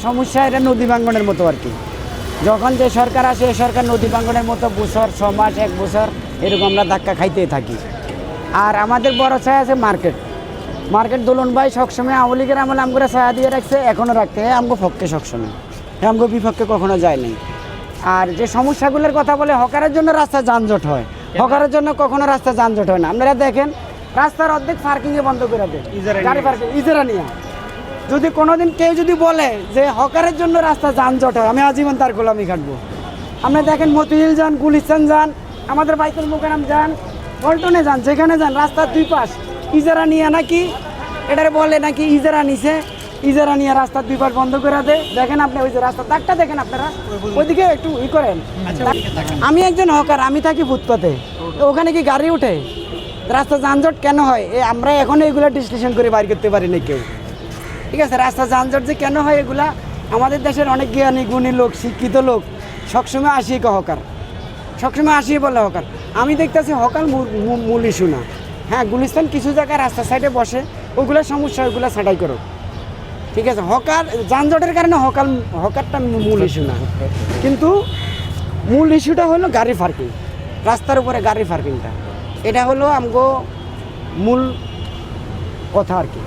সমস্যা এটা নদী ভাঙ্গনের মতো আর কি। যখন যে সরকার আসে এই সরকার নদী ভাঙ্গনের মতো বছর 6 মাস 1 বছর এরকম আমরা ধাক্কা খাইতেই থাকি। আর আমাদের বড় ছায়া আছে মার্কেট দোলন ভাই সবসময় আওয়ামী লীগের আমলে আমগুলো ছায়া দিয়ে রাখছে, এখনও রাখতে আমগো পক্ষে সবসময়, আমগো বিপক্ষে কখনো যায় নাই। আর যে সমস্যাগুলোর কথা বলে হকারের জন্য রাস্তা যানজট হয়, হকারের জন্য কখনো রাস্তা যানজট হয় না। আপনারা দেখেন রাস্তার অর্ধেক পার্কিংয়ে বন্ধ করে দেয়, গাড়ি পার্কিং ইজারা নিয়ে। যদি কোনোদিন কেউ যদি বলে যে হকারের জন্য রাস্তা যানজট হয়, আমি আজীবন তার গোলামি কাটবো। আপনি দেখেন মতিঝিল যান, গুলিস্তান যান, আমাদের বাইতুল মোকাররম যান, পল্টনে যান, যেখানে যান রাস্তার 2 পাশ ইজারা নিয়ে নাকি এটারে বলে নাকি ইজারা নিছে, ইজারা নিয়ে রাস্তার 2 পাশ বন্ধ করে দেয়। দেখেন আপনি ওই যে রাস্তা দাগটা দেখেন আপনারা, ওইদিকে একটু করেন। আমি একজন হকার, আমি থাকি ফুটপাতে, ওখানে কি গাড়ি উঠে? রাস্তা যানজট কেন হয় আমরা এখন এগুলো ডিসকাশন করে বাইর করতে পারি না কেউ। ঠিক আছে, রাস্তা যানজট যে কেন হয় এগুলা আমাদের দেশের অনেক জ্ঞানী গুণী লোক, শিক্ষিত লোক সবসময় আসিয়ে হকার, সবসময় আসিয়ে বলে হকার। আমি দেখতেছি হকার মূল ইস্যু না। হ্যাঁ, গুলিস্তান কিছু জায়গায় রাস্তার সাইডে বসে, ওগুলো সমস্যা, ওগুলো ছাঁটাই করো। ঠিক আছে, হকার যানজটের কারণে হকারটা মূল ইস্যু না, কিন্তু মূল ইস্যুটা হলো গাড়ি পার্কিং, রাস্তার উপরে গাড়ি পার্কিংটা, এটা হলো আমগো মূল কথা আর কি।